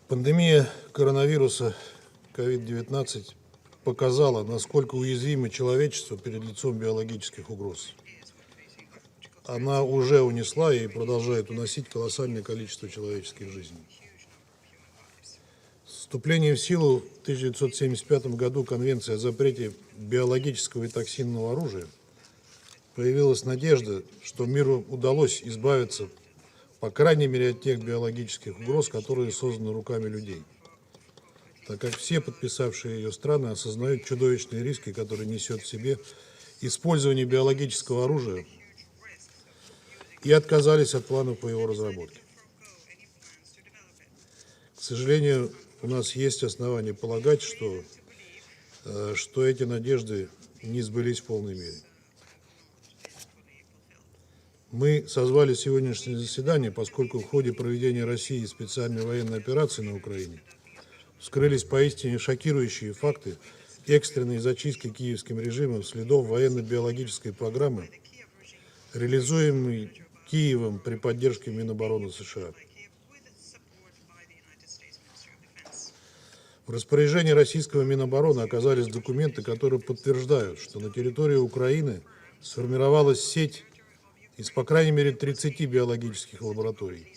Пандемия коронавируса COVID-19 показала, насколько уязвимо человечество перед лицом биологических угроз. Она уже унесла и продолжает уносить колоссальное количество человеческих жизней. С вступлением в силу в 1975 году Конвенции о запрете биологического и токсинного оружия появилась надежда, что миру удалось избавиться, по крайней мере, от тех биологических угроз, которые созданы руками людей, так как все подписавшие ее страны осознают чудовищные риски, которые несет в себе использование биологического оружия, и отказались от планов по его разработке. К сожалению, у нас есть основания полагать, что эти надежды не сбылись в полной мере. Мы созвали сегодняшнее заседание, поскольку в ходе проведения России специальной военной операции на Украине вскрылись поистине шокирующие факты экстренной зачистки киевским режимом следов военно-биологической программы, реализуемой Киевом при поддержке Минобороны США. В распоряжении российского Минобороны оказались документы, которые подтверждают, что на территории Украины сформировалась сеть из, по крайней мере, 30 биологических лабораторий,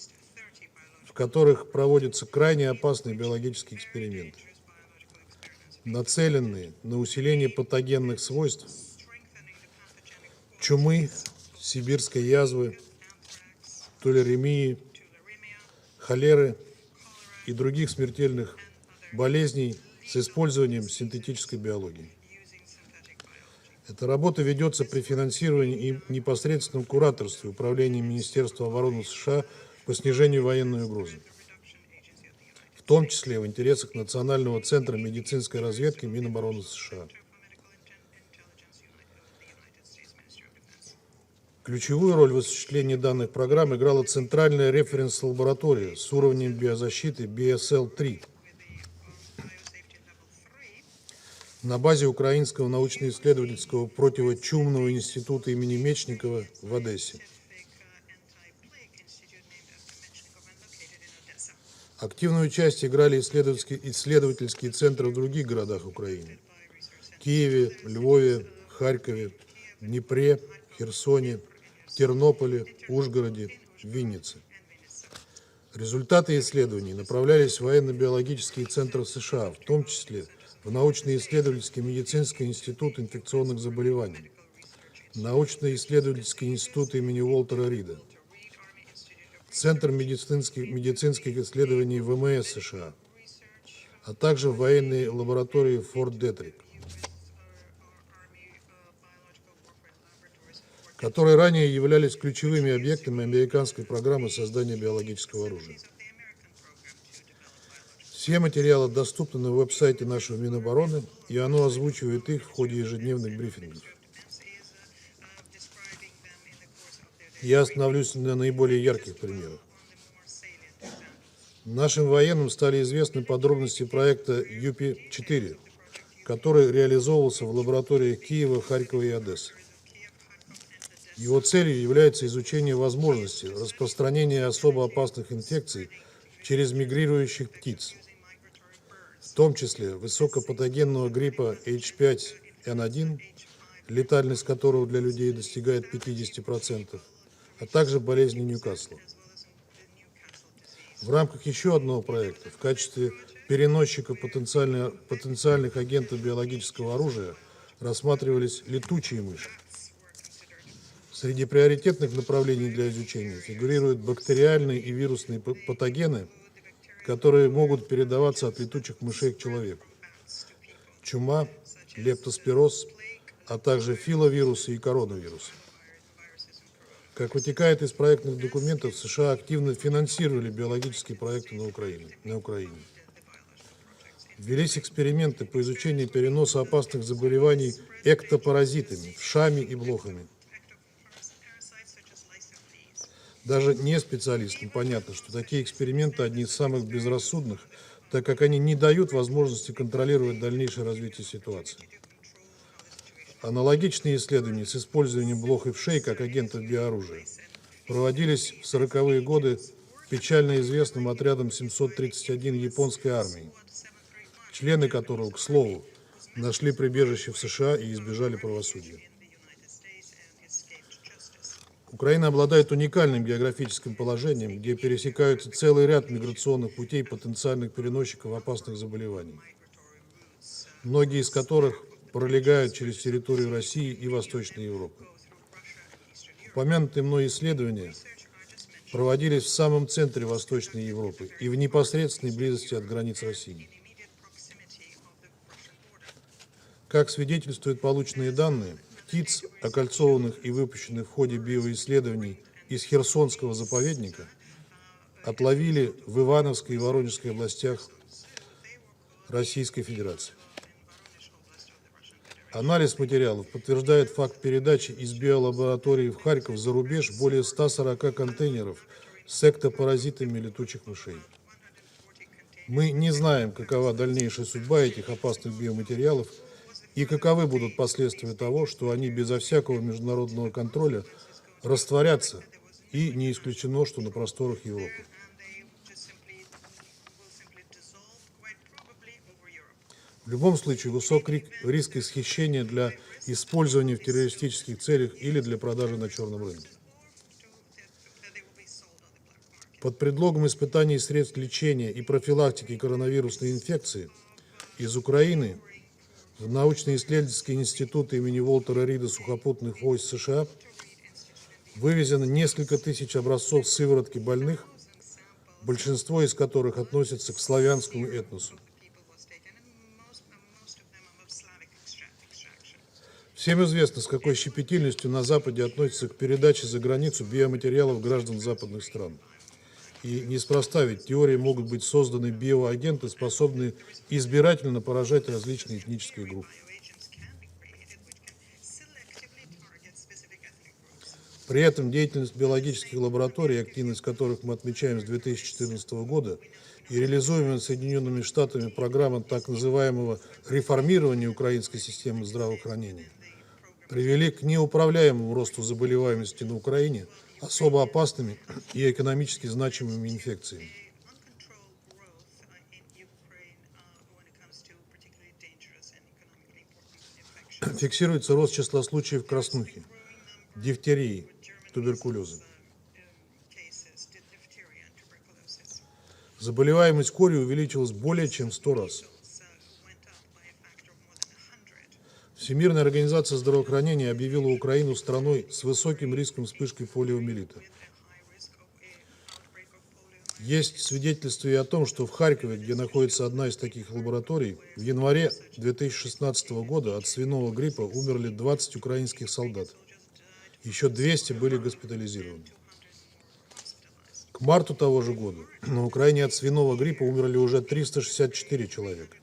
в которых проводятся крайне опасные биологические эксперименты, нацеленные на усиление патогенных свойств чумы, сибирской язвы, тулеремии, холеры и других смертельных болезней с использованием синтетической биологии. Эта работа ведется при финансировании и непосредственном кураторстве Управления Министерства обороны США по снижению военной угрозы, в том числе в интересах Национального центра медицинской разведки Минобороны США. Ключевую роль в осуществлении данных программ играла Центральная референс-лаборатория с уровнем биозащиты BSL-3 на базе Украинского научно-исследовательского противочумного института имени Мечникова в Одессе. Активную часть играли исследовательские центры в других городах Украины – Киеве, Львове, Харькове, Днепре, Херсоне, Тернополе, Ужгороде, Виннице. Результаты исследований направлялись в военно-биологические центры США, в том числе в научно-исследовательский медицинский институт инфекционных заболеваний, научно-исследовательский институт имени Уолтера Рида, Центр медицинских исследований ВМС США, а также в военной лаборатории Форт Детрик, которые ранее являлись ключевыми объектами американской программы создания биологического оружия. Все материалы доступны на веб-сайте нашего Минобороны, и оно озвучивает их в ходе ежедневных брифингов. Я остановлюсь на наиболее ярких примерах. Нашим военным стали известны подробности проекта ЮПИ-4, который реализовывался в лабораториях Киева, Харькова и Одессы. Его целью является изучение возможности распространения особо опасных инфекций через мигрирующих птиц, в том числе высокопатогенного гриппа H5N1, летальность которого для людей достигает 50%, а также болезни Ньюкасла. В рамках еще одного проекта в качестве переносчика потенциальных агентов биологического оружия рассматривались летучие мыши. Среди приоритетных направлений для изучения фигурируют бактериальные и вирусные патогены, которые могут передаваться от летучих мышей к человеку. Чума, лептоспироз, а также филовирусы и коронавирусы. Как вытекает из проектных документов, США активно финансировали биологические проекты на Украине. Велись эксперименты по изучению переноса опасных заболеваний эктопаразитами, вшами и блохами. Даже не специалистам понятно, что такие эксперименты одни из самых безрассудных, так как они не дают возможности контролировать дальнейшее развитие ситуации. Аналогичные исследования с использованием блох и вшей как агентов биооружия проводились в 40-е годы печально известным отрядом 731 японской армии, члены которого, к слову, нашли прибежище в США и избежали правосудия. Украина обладает уникальным географическим положением, где пересекаются целый ряд миграционных путей потенциальных переносчиков опасных заболеваний, многие из которых пролегают через территорию России и Восточной Европы. Упомянутые мной исследования проводились в самом центре Восточной Европы и в непосредственной близости от границ России. Как свидетельствуют полученные данные, птиц, окольцованных и выпущенных в ходе биоисследований из Херсонского заповедника, отловили в Ивановской и Воронежской областях Российской Федерации. Анализ материалов подтверждает факт передачи из биолаборатории в Харьков за рубеж более 140 контейнеров с эктопаразитами летучих мышей. Мы не знаем, какова дальнейшая судьба этих опасных биоматериалов и каковы будут последствия того, что они безо всякого международного контроля растворятся, и не исключено, что на просторах Европы. В любом случае, высок риск исхищения для использования в террористических целях или для продажи на черном рынке. Под предлогом испытаний средств лечения и профилактики коронавирусной инфекции из Украины в научно-исследовательский институт имени Уолтера Рида сухопутных войск США вывезено несколько тысяч образцов сыворотки больных, большинство из которых относятся к славянскому этносу. Всем известно, с какой щепетильностью на Западе относятся к передаче за границу биоматериалов граждан западных стран. И неспроста, ведь в теории могут быть созданы биоагенты, способные избирательно поражать различные этнические группы. При этом деятельность биологических лабораторий, активность которых мы отмечаем с 2014 года, и реализуемая Соединенными Штатами программа так называемого реформирования украинской системы здравоохранения, привели к неуправляемому росту заболеваемости на Украине особо опасными и экономически значимыми инфекциями. Фиксируется рост числа случаев краснухи, дифтерии, туберкулеза. Заболеваемость корью увеличилась более чем в 100 раз. Всемирная организация здравоохранения объявила Украину страной с высоким риском вспышки полиомиелита. Есть свидетельства и о том, что в Харькове, где находится одна из таких лабораторий, в январе 2016 года от свиного гриппа умерли 20 украинских солдат. Еще 200 были госпитализированы. К марту того же года на Украине от свиного гриппа умерли уже 364 человека.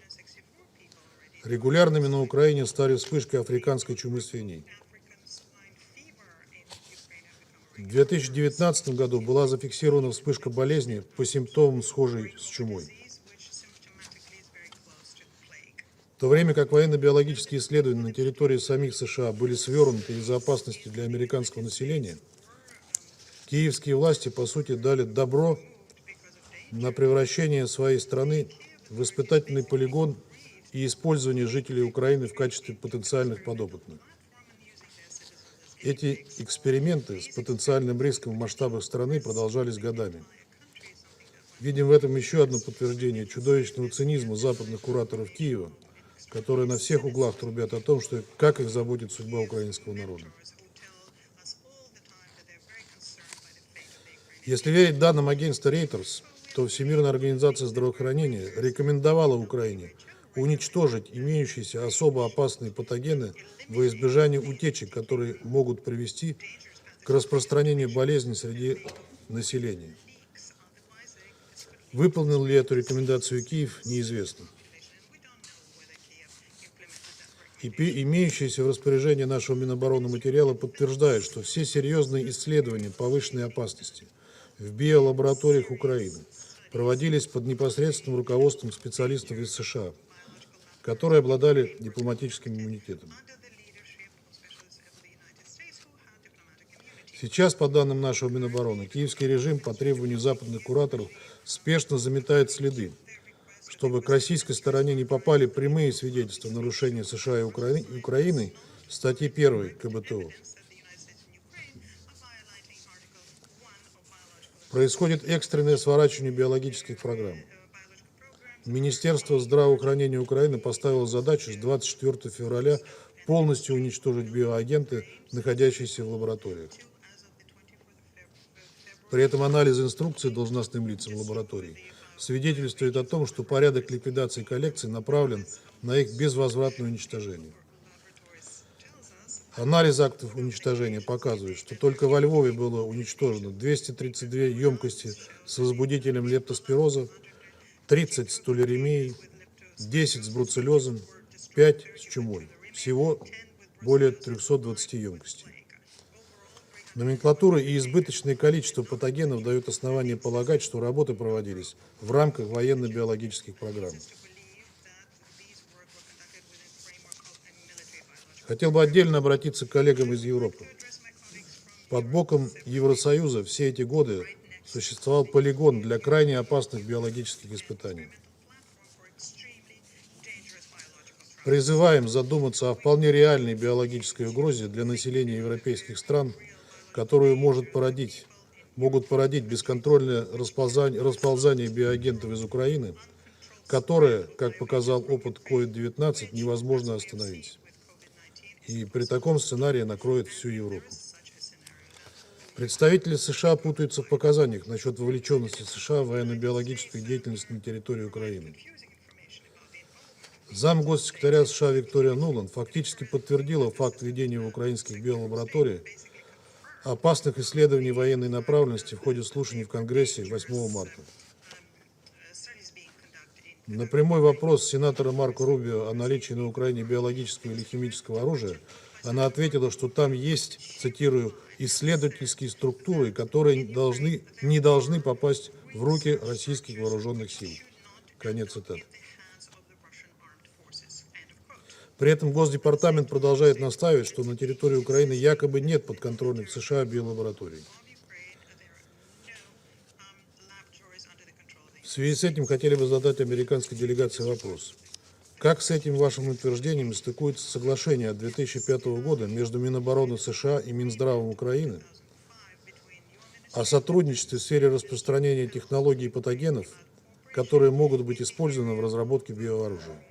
Регулярными на Украине стали вспышки африканской чумы свиней. В 2019 году была зафиксирована вспышка болезни по симптомам, схожей с чумой. В то время как военно-биологические исследования на территории самих США были свернуты из-за опасности для американского населения, киевские власти, по сути, дали добро на превращение своей страны в испытательный полигон и использование жителей Украины в качестве потенциальных подопытных. Эти эксперименты с потенциальным риском в масштабах страны продолжались годами. Видим в этом еще одно подтверждение чудовищного цинизма западных кураторов Киева, которые на всех углах трубят о том, что как их заботит судьба украинского народа. Если верить данным агентства Reuters, то Всемирная организация здравоохранения рекомендовала Украине уничтожить имеющиеся особо опасные патогены во избежание утечек, которые могут привести к распространению болезни среди населения. Выполнил ли эту рекомендацию Киев, неизвестно. Имеющиеся в распоряжении нашего Минобороны материалы подтверждают, что все серьезные исследования повышенной опасности в биолабораториях Украины проводились под непосредственным руководством специалистов из США, которые обладали дипломатическим иммунитетом. Сейчас, по данным нашего Минобороны, киевский режим по требованию западных кураторов спешно заметает следы, чтобы к российской стороне не попали прямые свидетельства нарушения США и Украины статьи 1 КБТО. Происходит экстренное сворачивание биологических программ. Министерство здравоохранения Украины поставило задачу с 24 февраля полностью уничтожить биоагенты, находящиеся в лабораториях. При этом анализ инструкций должностным лицам лабораторий свидетельствует о том, что порядок ликвидации коллекций направлен на их безвозвратное уничтожение. Анализ актов уничтожения показывает, что только во Львове было уничтожено 232 емкости с возбудителем лептоспироза, 30 с тулеремией, 10 с бруцеллезом, 5 с чумой. Всего более 320 емкостей. Номенклатура и избыточное количество патогенов дают основание полагать, что работы проводились в рамках военно-биологических программ. Хотел бы отдельно обратиться к коллегам из Европы. Под боком Евросоюза все эти годы существовал полигон для крайне опасных биологических испытаний. Призываем задуматься о вполне реальной биологической угрозе для населения европейских стран, которую могут породить бесконтрольное расползание биоагентов из Украины, которое, как показал опыт COVID-19, невозможно остановить. И при таком сценарии накроет всю Европу. Представители США путаются в показаниях насчет вовлеченности США в военно-биологическую деятельность на территории Украины. Замгоссекретаря США Виктория Нуланд фактически подтвердила факт ведения в украинских биолабораториях опасных исследований военной направленности в ходе слушаний в Конгрессе 8 марта. На прямой вопрос сенатора Марко Рубио о наличии на Украине биологического или химического оружия она ответила, что там есть, цитирую, исследовательские структуры, которые не должны попасть в руки российских вооруженных сил. Конец цитаты. При этом Госдепартамент продолжает настаивать, что на территории Украины якобы нет подконтрольных США биолабораторий. В связи с этим хотели бы задать американской делегации вопрос. Как с этим вашим утверждением стыкуется соглашение от 2005 года между Минобороны США и Минздравом Украины о сотрудничестве в сфере распространения технологий и патогенов, которые могут быть использованы в разработке биооружия?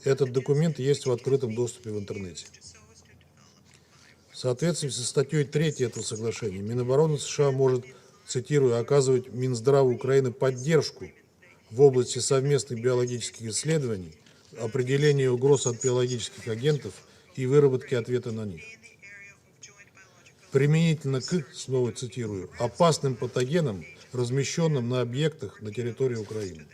Этот документ есть в открытом доступе в интернете. В соответствии со статьей 3 этого соглашения, Минобороны США может, цитирую, оказывать Минздраву Украины поддержку в области совместных биологических исследований, определения угроз от биологических агентов и выработки ответа на них. Применительно к, снова цитирую, опасным патогенам, размещенным на объектах на территории Украины.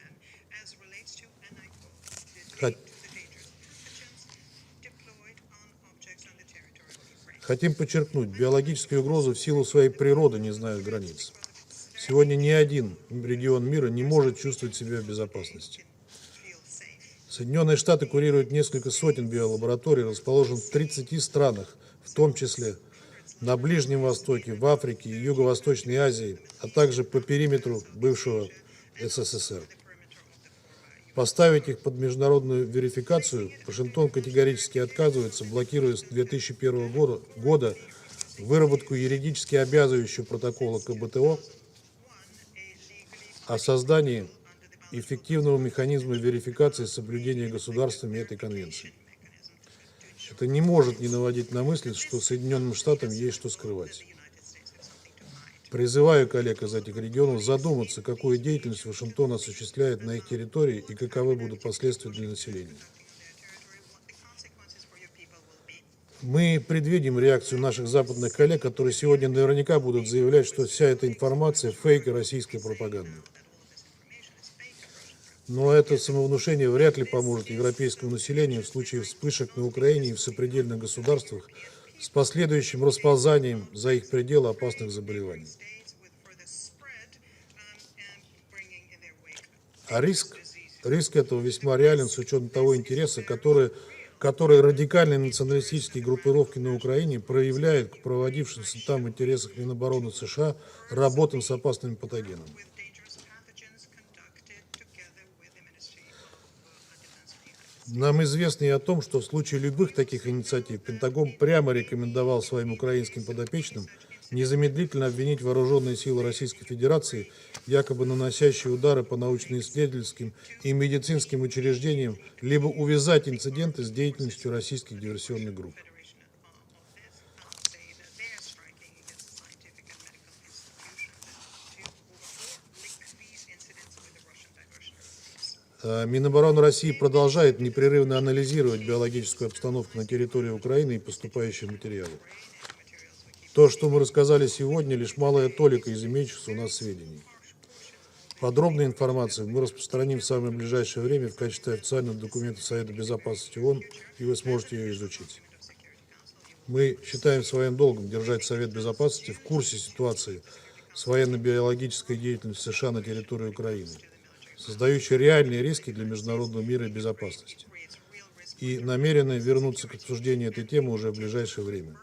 Хотим подчеркнуть, биологические угрозы в силу своей природы не знают границ. Сегодня ни один регион мира не может чувствовать себя в безопасности. Соединенные Штаты курируют несколько сотен биолабораторий, расположенных в 30 странах, в том числе на Ближнем Востоке, в Африке и Юго-Восточной Азии, а также по периметру бывшего СССР. Поставить их под международную верификацию Вашингтон категорически отказывается, блокируя с 2001 года выработку юридически обязывающего протокола КБТО о создании эффективного механизма верификации соблюдения государствами этой конвенции. Это не может не наводить на мысль, что Соединенным Штатам есть что скрывать. Призываю коллег из этих регионов задуматься, какую деятельность Вашингтон осуществляет на их территории и каковы будут последствия для населения. Мы предвидим реакцию наших западных коллег, которые сегодня наверняка будут заявлять, что вся эта информация – фейк и российская пропаганда. Но это самовнушение вряд ли поможет европейскому населению в случае вспышек на Украине и в сопредельных государствах с последующим расползанием за их пределы опасных заболеваний. А риск этого весьма реален с учетом того интереса, который которые радикальные националистические группировки на Украине проявляют к проводившимся там в интересах Минобороны США работам с опасными патогенами. Нам известно и о том, что в случае любых таких инициатив Пентагон прямо рекомендовал своим украинским подопечным незамедлительно обвинить вооруженные силы Российской Федерации, якобы наносящие удары по научно-исследовательским и медицинским учреждениям, либо увязать инциденты с деятельностью российских диверсионных групп. Минобороны России продолжает непрерывно анализировать биологическую обстановку на территории Украины и поступающие материалы. То, что мы рассказали сегодня, лишь малая толика из имеющихся у нас сведений. Подробную информацию мы распространим в самое ближайшее время в качестве официального документа Совета Безопасности ООН, и вы сможете ее изучить. Мы считаем своим долгом держать Совет Безопасности в курсе ситуации с военно-биологической деятельностью США на территории Украины, создающей реальные риски для международного мира и безопасности, и намерены вернуться к обсуждению этой темы уже в ближайшее время.